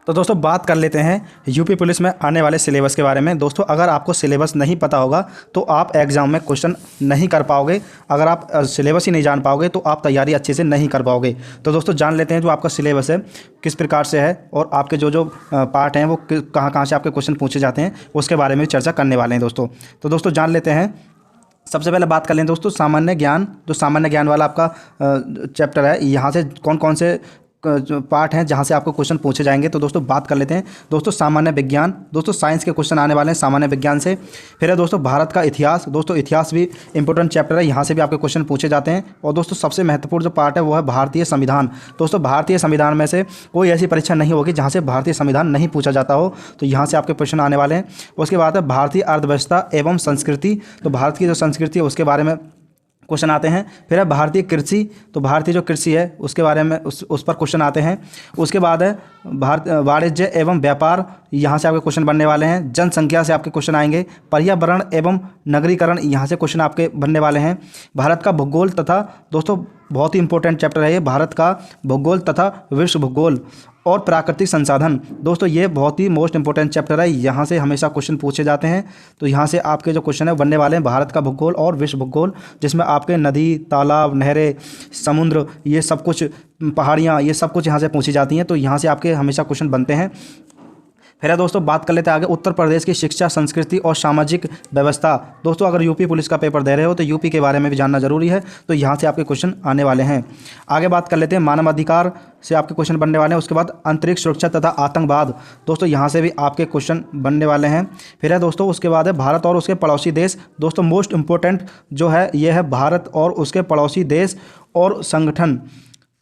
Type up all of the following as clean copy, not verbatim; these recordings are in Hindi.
तो दोस्तों बात कर लेते हैं यूपी पुलिस में आने वाले सिलेबस के बारे में। दोस्तों अगर आपको सिलेबस नहीं पता होगा तो आप एग्ज़ाम में क्वेश्चन नहीं कर पाओगे। अगर आप सिलेबस ही नहीं जान पाओगे तो आप तैयारी अच्छे से नहीं कर पाओगे। तो दोस्तों जान लेते हैं जो आपका सिलेबस है किस प्रकार से है और आपके जो जो पार्ट हैं वो कहाँ कहाँ से आपके क्वेश्चन पूछे जाते हैं उसके बारे में चर्चा करने वाले हैं दोस्तों। तो दोस्तों जान लेते हैं। सबसे पहले बात कर लें दोस्तों सामान्य ज्ञान। जो सामान्य ज्ञान वाला आपका चैप्टर है, यहाँ से कौन कौन से जो पार्ट हैं जहाँ से आपको क्वेश्चन पूछे जाएंगे। तो दोस्तों बात कर लेते हैं दोस्तों सामान्य विज्ञान। दोस्तों साइंस के क्वेश्चन आने वाले हैं सामान्य विज्ञान से। फिर है दोस्तों भारत का इतिहास। दोस्तों इतिहास भी इंपॉर्टेंट चैप्टर है, यहाँ से भी आपके क्वेश्चन पूछे जाते हैं। और दोस्तों सबसे महत्वपूर्ण जो पार्ट है वो है भारतीय संविधान। दोस्तों भारतीय संविधान में से कोई ऐसी परीक्षा नहीं होगी जहाँ से भारतीय संविधान नहीं पूछा जाता हो, तो यहाँ से आपके क्वेश्चन आने वाले हैं। उसके बाद है भारतीय अर्थव्यवस्था एवं संस्कृति। तो भारत की जो संस्कृति है उसके बारे में क्वेश्चन आते हैं। फिर है भारतीय कृषि। तो भारतीय जो कृषि है उसके बारे में उस पर क्वेश्चन आते हैं। उसके बाद है भारत वाणिज्य एवं व्यापार, यहाँ से आपके क्वेश्चन बनने वाले हैं। जनसंख्या से आपके क्वेश्चन आएंगे। पर्यावरण एवं नगरीकरण, यहाँ से क्वेश्चन आपके बनने वाले हैं। भारत का भूगोल तथा दोस्तों बहुत ही इंपॉर्टेंट चैप्टर है ये, भारत का भूगोल तथा विश्व भूगोल और प्राकृतिक संसाधन। दोस्तों ये बहुत ही मोस्ट इंपॉर्टेंट चैप्टर है, यहाँ से हमेशा क्वेश्चन पूछे जाते हैं। तो यहाँ से आपके जो क्वेश्चन है बनने वाले हैं भारत का भूगोल और विश्व भूगोल, जिसमें आपके नदी, तालाब, नहरें, समुद्र, ये सब कुछ, पहाड़ियाँ, ये सब कुछ यहाँ से पूछी जाती हैं। तो यहाँ से आपके हमेशा क्वेश्चन बनते हैं। फिर है दोस्तों बात कर लेते हैं आगे उत्तर प्रदेश की शिक्षा, संस्कृति और सामाजिक व्यवस्था। दोस्तों अगर यूपी पुलिस का पेपर दे रहे हो तो यूपी के बारे में भी जानना जरूरी है, तो यहाँ से आपके क्वेश्चन आने वाले हैं। आगे बात कर लेते हैं मानवाधिकार से आपके क्वेश्चन बनने वाले हैं। उसके बाद अंतरिक्ष सुरक्षा तथा आतंकवाद, दोस्तों यहाँ से भी आपके क्वेश्चन बनने वाले हैं। फिर है दोस्तों उसके बाद है भारत और उसके पड़ोसी देश। दोस्तों मोस्ट इंपॉर्टेंट जो है ये है भारत और उसके पड़ोसी देश और संगठन।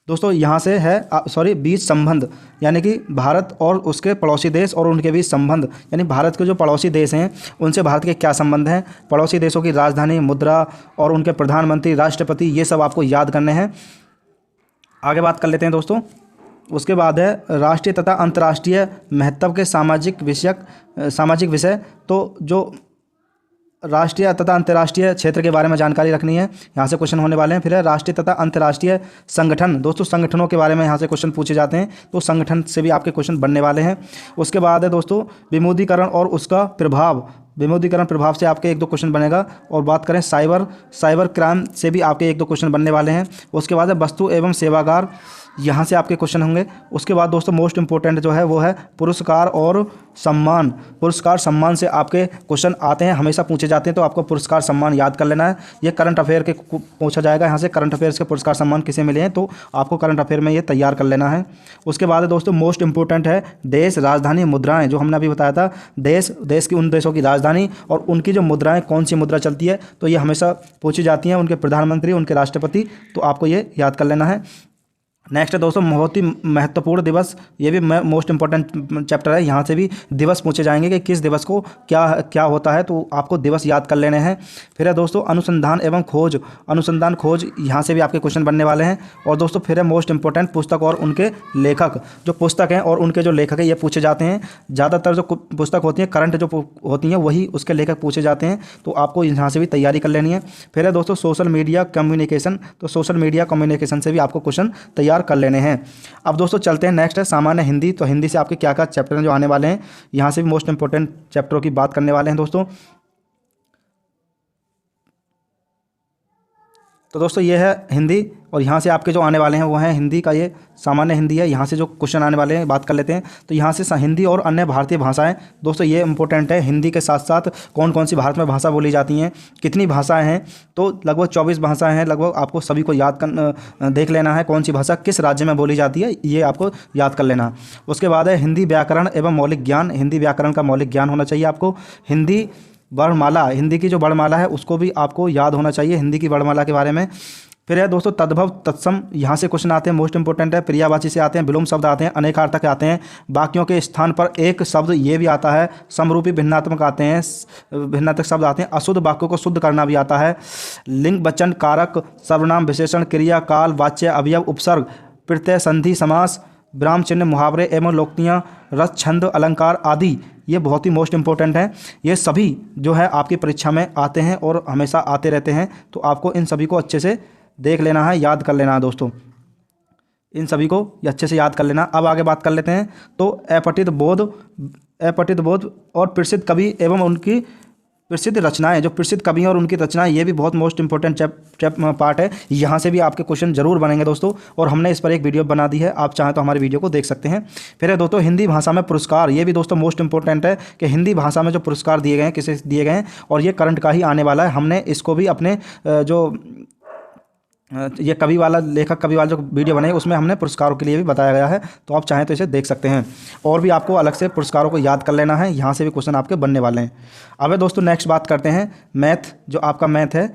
दोस्तों यहाँ से है बीच संबंध, यानी कि भारत और उसके पड़ोसी देश और उनके बीच संबंध, यानी भारत के जो पड़ोसी देश हैं उनसे भारत के क्या संबंध हैं, पड़ोसी देशों की राजधानी, मुद्रा और उनके प्रधानमंत्री, राष्ट्रपति, ये सब आपको याद करने हैं। आगे बात कर लेते हैं दोस्तों। उसके बाद है राष्ट्रीय तथा अंतर्राष्ट्रीय महत्व के सामाजिक विषय। तो जो राष्ट्रीय तथा अंतर्राष्ट्रीय क्षेत्र के बारे में जानकारी रखनी है, यहाँ से क्वेश्चन होने वाले हैं। फिर है राष्ट्रीय तथा अंतर्राष्ट्रीय संगठन। दोस्तों संगठनों के बारे में यहाँ से क्वेश्चन पूछे जाते हैं, तो संगठन से भी आपके क्वेश्चन बनने वाले हैं। उसके बाद है दोस्तों विमुद्रीकरण और उसका प्रभाव। विमुद्रीकरण प्रभाव से आपके एक दो क्वेश्चन बनेगा। और बात करें साइबर क्राइम से भी आपके एक दो क्वेश्चन बनने वाले हैं। उसके बाद है वस्तु एवं सेवागार, यहाँ से आपके क्वेश्चन होंगे। उसके बाद दोस्तों मोस्ट इंपॉर्टेंट जो है वो है पुरस्कार और सम्मान। पुरस्कार सम्मान से आपके क्वेश्चन आते हैं, हमेशा पूछे जाते हैं, तो आपको पुरस्कार सम्मान याद कर लेना है। ये करंट अफेयर के पूछा जाएगा, यहाँ से करंट अफेयर्स के पुरस्कार सम्मान किसे मिले हैं, तो आपको करंट अफेयर में ये तैयार कर लेना है। उसके बाद दोस्तों मोस्ट इंपॉर्टेंट है देश, राजधानी, मुद्राएं, जो हमने अभी बताया था। देश की उन देशों की राजधानी और उनकी जो मुद्राएं, कौन सी मुद्रा चलती है, तो ये हमेशा पूछी जाती हैं, उनके प्रधानमंत्री, उनके राष्ट्रपति, तो आपको ये याद कर लेना है। नेक्स्ट है दोस्तों बहुत ही महत्वपूर्ण दिवस, ये भी मोस्ट इंपॉर्टेंट चैप्टर है, यहाँ से भी दिवस पूछे जाएंगे कि किस दिवस को क्या होता है, तो आपको दिवस याद कर लेने हैं। फिर है दोस्तों अनुसंधान एवं खोज। अनुसंधान खोज, यहाँ से भी आपके क्वेश्चन बनने वाले हैं। और दोस्तों फिर है मोस्ट इंपॉर्टेंट पुस्तक और उनके लेखक। जो पुस्तक हैं और उनके जो लेखक हैं ये पूछे जाते हैं। ज़्यादातर जो पुस्तक होती हैं करंट जो होती हैं वही उसके लेखक पूछे जाते हैं, तो आपको यहाँ से भी तैयारी कर लेनी है। फिर है दोस्तों सोशल मीडिया कम्युनिकेशन। तो सोशल मीडिया कम्युनिकेशन से भी आपको क्वेश्चन तैयार कर लेने हैं। अब दोस्तों चलते हैं नेक्स्ट है सामान्य हिंदी। तो हिंदी से आपके क्या क्या चैप्टर जो आने वाले हैं, यहाँ से भी मोस्ट इंपॉर्टेंट चैप्टरों की बात करने वाले हैं दोस्तों। तो दोस्तों ये है हिंदी, और यहाँ से आपके जो आने वाले हैं वो हैं हिंदी का, ये सामान्य हिंदी है, यहाँ से जो क्वेश्चन आने वाले हैं बात कर लेते हैं। तो यहाँ से हिंदी और अन्य भारतीय भाषाएं, दोस्तों ये इंपॉर्टेंट है। हिंदी के साथ साथ कौन कौन सी भारत में भाषा बोली जाती हैं, कितनी भाषाएं हैं, तो लगभग 24 भाषाएं हैं लगभग, आपको सभी को देख लेना है कौन सी भाषा किस राज्य में बोली जाती है, ये आपको याद कर लेना। उसके बाद है हिंदी व्याकरण एवं मौलिक ज्ञान। हिंदी व्याकरण का मौलिक ज्ञान होना चाहिए आपको। हिंदी वर्णमाला, हिंदी की जो वर्णमाला है उसको भी आपको याद होना चाहिए, हिंदी की वर्णमाला के बारे में। फिर है दोस्तों तद्भव तत्सम, यहाँ से क्वेश्चन आते हैं, मोस्ट इंपॉर्टेंट है। पर्यायवाची से आते हैं, विलोम शब्द आते हैं, अनेकार्थक आते हैं, वाक्यों के स्थान पर एक शब्द ये भी आता है, समरूपी भिन्नात्मक आते हैं, भिन्नात्मक शब्द आते हैं, अशुद्ध वाक्यों को शुद्ध करना भी आता है, लिंग, वचन, कारक, सर्वनाम, विशेषण, क्रिया, काल, वाच्य, अवयव, उपसर्ग, प्रत्यय, संधि, समास, विराम चिन्ह, मुहावरे एवं लोकोक्तियाँ, रस, छंद, अलंकार आदि, ये बहुत ही मोस्ट इंपॉर्टेंट है। ये सभी जो है आपकी परीक्षा में आते हैं और हमेशा आते रहते हैं, तो आपको इन सभी को अच्छे से देख लेना है, याद कर लेना है दोस्तों। इन सभी को ये अच्छे से याद कर लेना। अब आगे बात कर लेते हैं। तो अपठित बोध और प्रसिद्ध कवि एवं उनकी प्रसिद्ध रचनाएं, जो प्रसिद्ध कवि और उनकी रचनाएं, ये भी बहुत मोस्ट इंपॉर्टेंट पार्ट है। यहाँ से भी आपके क्वेश्चन जरूर बनेंगे दोस्तों, और हमने इस पर एक वीडियो बना दी है, आप चाहें तो हमारी वीडियो को देख सकते हैं। फिर है दोस्तों हिंदी भाषा में पुरस्कार, ये भी दोस्तों मोस्ट इंपॉर्टेंट है कि हिंदी भाषा में जो पुरस्कार दिए गए हैं किसे दिए गए हैं, और ये करंट का ही आने वाला है। हमने इसको भी अपने जो ये कवि वाला लेखक कवि वाला जो वीडियो बनाई उसमें हमने पुरस्कारों के लिए भी बताया गया है, तो आप चाहें तो इसे देख सकते हैं। और भी आपको अलग से पुरस्कारों को याद कर लेना है, यहाँ से भी क्वेश्चन आपके बनने वाले हैं। अब दोस्तों नेक्स्ट बात करते हैं मैथ, जो आपका मैथ है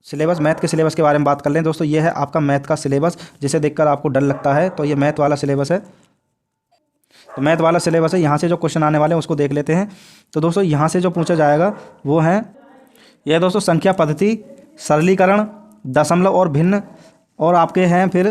सिलेबस, मैथ के सिलेबस के बारे में बात कर लें दोस्तों। ये है आपका मैथ का सिलेबस, जिसे देखकर आपको डर लगता है, तो ये मैथ वाला सिलेबस है। तो मैथ वाला सिलेबस है, यहाँ से जो क्वेश्चन आने वाले हैं उसको देख लेते हैं। तो दोस्तों यहाँ से जो पूछा जाएगा वो है यह दोस्तों संख्या पद्धति, सरलीकरण, दशमलव और भिन्न, और आपके हैं फिर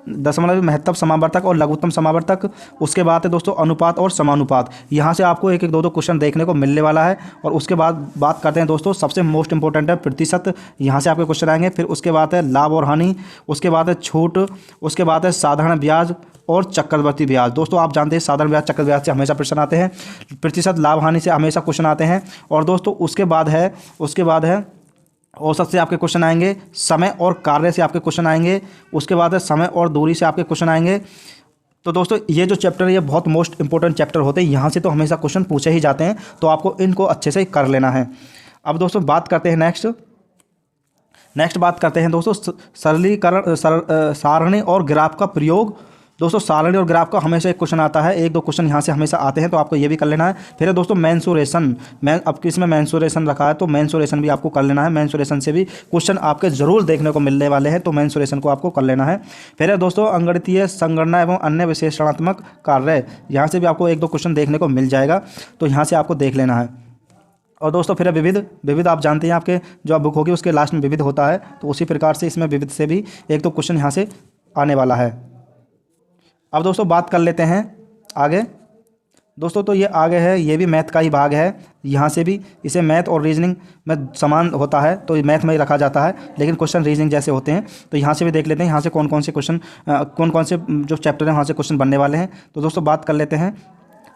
दशमलव, महत्तम समावर्तक और लघुत्तम समावर्तक। उसके बाद है दोस्तों अनुपात और समानुपात। यहाँ से आपको एक एक दो क्वेश्चन देखने को मिलने वाला है। और उसके बाद बात करते हैं दोस्तों सबसे मोस्ट इंपॉर्टेंट है प्रतिशत, यहाँ से आपके क्वेश्चन आएंगे। फिर उसके बाद है लाभ और हानि, उसके बाद है छूट, उसके बाद है साधारण ब्याज और चक्रवर्ती ब्याज। दोस्तों आप जानते हैं साधारण ब्याज चक्रवर्ती ब्याज से हमेशा प्रश्न आते हैं, प्रतिशत लाभ हानि से हमेशा क्वेश्चन आते हैं। और दोस्तों उसके बाद है औसत से आपके क्वेश्चन आएंगे, समय और कार्य से आपके क्वेश्चन आएंगे, उसके बाद है समय और दूरी से आपके क्वेश्चन आएंगे। तो दोस्तों ये जो चैप्टर है ये बहुत मोस्ट इंपॉर्टेंट चैप्टर होते हैं, यहाँ से तो हमेशा क्वेश्चन पूछे ही जाते हैं, तो आपको इनको अच्छे से कर लेना है। अब दोस्तों बात करते हैं नेक्स्ट बात करते हैं दोस्तों सरलीकरण, सारणी और ग्राफ का प्रयोग। दोस्तों सारणी और ग्राफ का हमेशा एक क्वेश्चन आता है, एक दो क्वेश्चन यहाँ से हमेशा आते हैं, तो आपको ये भी कर लेना है। फिर है दोस्तों मेंसुरेशन, अब किसमें मेंसुरेशन रखा है, तो मेंसुरेशन भी आपको कर लेना है। मेंसुरेशन से भी क्वेश्चन आपके जरूर देखने को मिलने वाले हैं, तो मेंसुरेशन को आपको कर लेना है। फिर है दोस्तों अंगणितीय संगणना एवं अन्य विश्लेषणात्मक कार्य, यहाँ से भी आपको एक दो क्वेश्चन देखने को मिल जाएगा, तो यहाँ से आपको देख लेना है। और दोस्तों फिर विविध आप जानते हैं आपके जो बुक होगी उसके लास्ट में विविध होता है, तो उसी प्रकार से इसमें विविध से भी एक दो क्वेश्चन यहाँ से आने वाला है। अब दोस्तों बात कर लेते हैं आगे दोस्तों, तो ये आगे है, ये भी मैथ का ही भाग है। यहाँ से भी इसे मैथ और रीजनिंग में समान होता है, तो मैथ में ही रखा जाता है, लेकिन क्वेश्चन रीजनिंग जैसे होते हैं। तो यहाँ से भी देख लेते हैं यहाँ से कौन कौन से क्वेश्चन कौन कौन से जो चैप्टर हैं वहाँ से क्वेश्चन बनने वाले हैं। तो दोस्तों बात कर लेते हैं,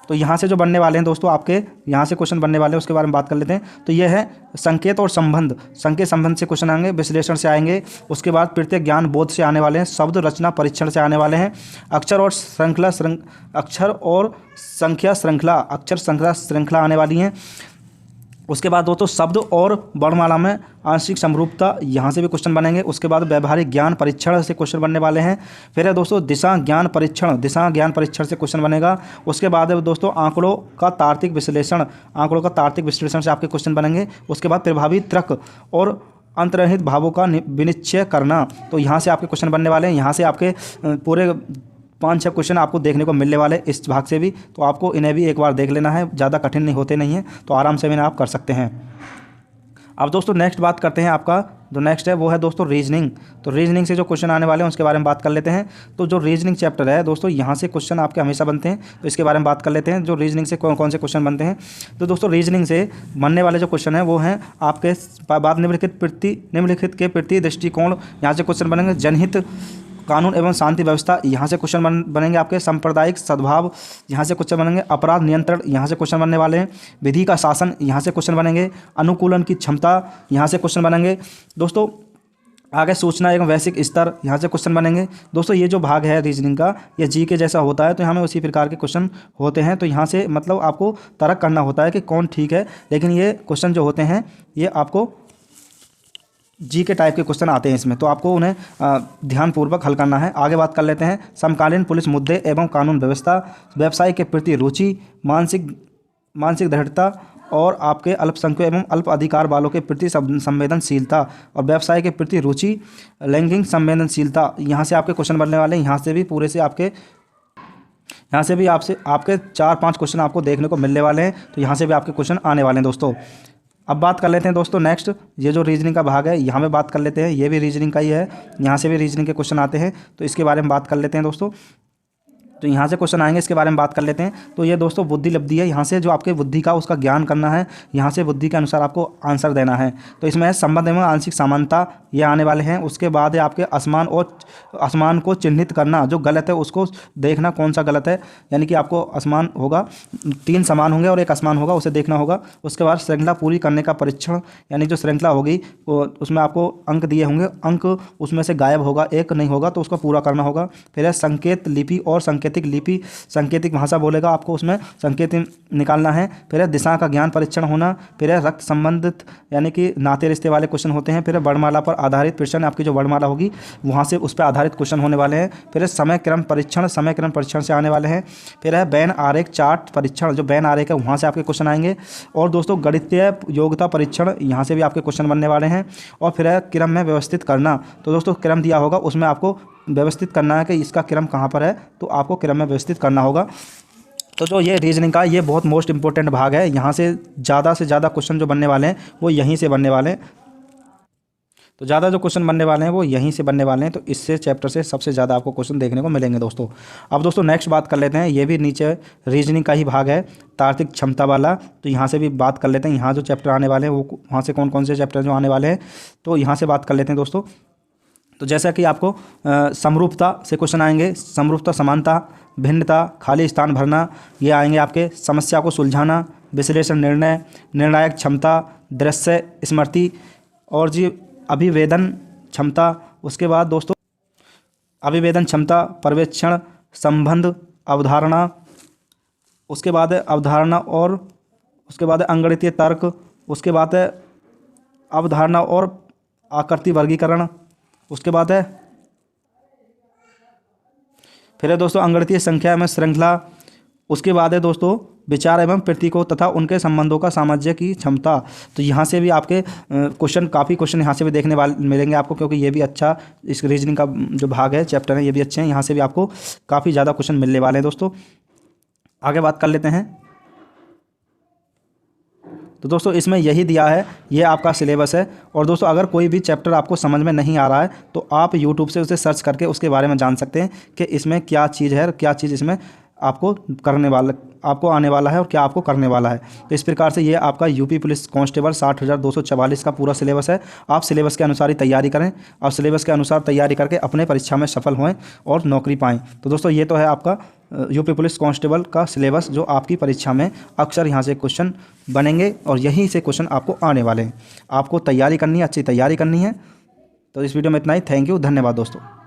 तो यहाँ से जो बनने वाले हैं दोस्तों आपके यहाँ से क्वेश्चन बनने वाले हैं, उसके बारे में बात कर लेते हैं। तो ये है संकेत और संबंध, संकेत संबंध से क्वेश्चन आएंगे, विश्लेषण से आएंगे, उसके बाद प्रत्येक ज्ञान बोध से आने वाले हैं, शब्द रचना परीक्षण से आने वाले हैं, अक्षर और संख्या श्रृंखला आने वाली हैं। उसके बाद दोस्तों शब्द और वर्णमाला में आंशिक समरूपता, यहाँ से भी क्वेश्चन बनेंगे। उसके बाद व्यवहारिक ज्ञान परीक्षण से क्वेश्चन बनने वाले हैं। फिर है दोस्तों दिशा ज्ञान परीक्षण से क्वेश्चन बनेगा। उसके बाद है दोस्तों आंकड़ों का तार्किक विश्लेषण से आपके क्वेश्चन बनेंगे। उसके बाद प्रभावी तर्क और अंतर्निहित भावों का विनिश्चय करना, तो यहाँ से आपके क्वेश्चन बनने वाले हैं। यहाँ से आपके पूरे 5-6 क्वेश्चन आपको देखने को मिलने वाले इस भाग से भी, तो आपको इन्हें भी एक बार देख लेना है, ज़्यादा कठिन नहीं होते नहीं हैं, तो आराम से इन्हें आप कर सकते हैं। अब दोस्तों नेक्स्ट बात करते हैं, आपका जो नेक्स्ट है वो है दोस्तों रीजनिंग। तो रीजनिंग से जो क्वेश्चन आने वाले हैं उसके बारे में बात कर लेते हैं। तो जो रीजनिंग चैप्टर है दोस्तों, यहाँ से क्वेश्चन आपके हमेशा बनते हैं, तो इसके बारे में बात कर लेते हैं। जो रीजनिंग से कौन कौन से क्वेश्चन बनते हैं, तो दोस्तों रीजनिंग से बनने वाले जो क्वेश्चन है वो हैं आपके बाद निम्नलिखित के प्रति दृष्टिकोण, यहाँ से क्वेश्चन बनेंगे। जनहित, कानून एवं शांति व्यवस्था, यहाँ से क्वेश्चन बनेंगे आपके। सांप्रदायिक सद्भाव, यहाँ से क्वेश्चन बनेंगे। अपराध नियंत्रण, यहाँ से क्वेश्चन बनने वाले हैं। विधि का शासन, यहाँ से क्वेश्चन बनेंगे। अनुकूलन की क्षमता, यहाँ से क्वेश्चन बनेंगे। दोस्तों आगे सूचना एवं वैश्विक स्तर, यहाँ से क्वेश्चन बनेंगे। दोस्तों ये जो भाग है रीजनिंग का, ये जी के जैसा होता है, तो यहाँ में उसी प्रकार के क्वेश्चन होते हैं। तो यहाँ से मतलब आपको तर्क करना होता है कि कौन ठीक है, लेकिन ये क्वेश्चन जो होते हैं ये आपको जी के टाइप के क्वेश्चन आते हैं इसमें, तो आपको उन्हें ध्यानपूर्वक हल करना है। आगे बात कर लेते हैं समकालीन पुलिस मुद्दे एवं कानून व्यवस्था, व्यवसाय के प्रति रुचि, मानसिक दृढ़ता और आपके अल्पसंख्यक एवं अल्प अधिकार वालों के प्रति संवेदनशीलता और व्यवसाय के प्रति रुचि, लैंगिक संवेदनशीलता, यहाँ से आपके क्वेश्चन बनने वाले हैं। यहाँ से भी पूरे से आपके आपके 4-5 क्वेश्चन आपको देखने को मिलने वाले हैं, तो यहाँ से भी आपके क्वेश्चन आने वाले हैं दोस्तों। अब बात कर लेते हैं दोस्तों नेक्स्ट, ये जो रीजनिंग का भाग है यहाँ में बात कर लेते हैं। ये भी रीजनिंग का ही है, यहाँ से भी रीजनिंग के क्वेश्चन आते हैं, तो इसके बारे में बात कर लेते हैं दोस्तों। तो यहाँ से क्वेश्चन आएंगे, इसके बारे में बात कर लेते हैं। तो ये दोस्तों बुद्धि लब्धि है, यहाँ से जो आपके बुद्धि का उसका ज्ञान करना है, यहाँ से बुद्धि के अनुसार आपको आंसर देना है। तो इसमें संबंध एवं आंशिक समानता ये आने वाले हैं। उसके बाद है आपके असमान और असमान को चिन्हित करना, जो गलत है उसको देखना कौन सा गलत है, यानी कि आपको असमान होगा, 3 समान होंगे और 1 असमान होगा, उसे देखना होगा। उसके बाद श्रृंखला पूरी करने का परीक्षण, यानी जो श्रृंखला होगी उसमें आपको अंक दिए होंगे, अंक उसमें से गायब होगा, 1 नहीं होगा तो उसको पूरा करना होगा। फिर है संकेत लिपि और सांकेतिक लिपि, सांकेतिक भाषा बोलेगा आपको, उसमें संकेत निकालना है। फिर है दिशा का ज्ञान परीक्षण होना। फिर है रक्त संबंधित यानी कि नाते रिश्ते वाले क्वेश्चन होते हैं। फिर है वर्णमाला पर आधारित प्रश्न, आपकी जो वर्णमाला होगी वहाँ से उस पर आधारित क्वेश्चन होने वाले हैं। फिर है समय क्रम परीक्षण, समय क्रम परीक्षण से आने वाले हैं। फिर है बैन आरेख चार्ट परीक्षण, जो बैन आरेख है वहाँ से आपके क्वेश्चन आएंगे। और दोस्तों गणितीय योग्यता परीक्षण, यहाँ से भी आपके क्वेश्चन बनने वाले हैं। और फिर है क्रम में व्यवस्थित करना, तो दोस्तों क्रम दिया होगा उसमें आपको व्यवस्थित करना है कि इसका क्रम कहाँ पर है, तो आपको क्रम में व्यवस्थित करना होगा। तो जो ये रीजनिंग का ये बहुत मोस्ट इंपॉर्टेंट भाग है, यहाँ से ज़्यादा क्वेश्चन जो बनने वाले हैं वो यहीं से बनने वाले हैं। तो ज़्यादा जो क्वेश्चन बनने वाले हैं वो यहीं से बनने वाले हैं। तो इससे चैप्टर से सबसे ज़्यादा आपको क्वेश्चन देखने को मिलेंगे दोस्तों। अब दोस्तों नेक्स्ट बात कर लेते हैं, ये भी नीचे रीजनिंग का ही भाग है, तार्किक क्षमता वाला। तो यहाँ से भी बात कर लेते हैं, यहाँ जो चैप्टर आने वाले हैं वो वहाँ से कौन कौन से चैप्टर जो आने वाले हैं, तो यहाँ से बात कर लेते हैं दोस्तों। तो जैसा कि आपको समरूपता से क्वेश्चन आएंगे, समरूपता, समानता, भिन्नता, खाली स्थान भरना, ये आएंगे आपके। समस्या को सुलझाना, विश्लेषण, निर्णय, निर्णायक क्षमता, दृश्य स्मृति और जी अभिवेदन क्षमता। उसके बाद दोस्तों अभिवेदन क्षमता, पर्यवेक्षण, संबंध, अवधारणा, उसके बाद है अवधारणा, और उसके बाद है अंगणितीय तर्क, उसके बाद है अवधारणा और आकृति वर्गीकरण, उसके बाद है फिर है दोस्तों अंगणितीय संख्या में श्रृंखला, उसके बाद है दोस्तों विचार एवं प्रतीकों तथा उनके संबंधों का सामंजस्य की क्षमता। तो यहाँ से भी आपके क्वेश्चन, काफ़ी क्वेश्चन यहाँ से भी देखने वाले मिलेंगे आपको, क्योंकि ये भी अच्छा इस रीजनिंग का जो भाग है, चैप्टर है, ये भी अच्छे हैं। यहाँ से भी आपको काफ़ी ज़्यादा क्वेश्चन मिलने वाले हैं दोस्तों। आगे बात कर लेते हैं। तो दोस्तों इसमें यही दिया है, ये आपका सिलेबस है। और दोस्तों अगर कोई भी चैप्टर आपको समझ में नहीं आ रहा है तो आप यूट्यूब से उसे सर्च करके उसके बारे में जान सकते हैं कि इसमें क्या चीज़ है, क्या चीज़ इसमें आपको करने वाला, आपको आने वाला है और क्या आपको करने वाला है। तो इस प्रकार से ये आपका यूपी पुलिस कांस्टेबल 60,244 का पूरा सिलेबस है। आप सिलेबस के अनुसार ही तैयारी करें और सिलेबस के अनुसार तैयारी करके अपने परीक्षा में सफल होएं और नौकरी पाएं। तो दोस्तों ये तो है आपका यूपी पुलिस कांस्टेबल का सिलेबस, जो आपकी परीक्षा में अक्सर यहाँ से क्वेश्चन बनेंगे और यहीं से क्वेश्चन आपको आने वाले हैं। आपको तैयारी करनी है, अच्छी तैयारी करनी है। तो इस वीडियो में इतना ही। थैंक यू, धन्यवाद दोस्तों।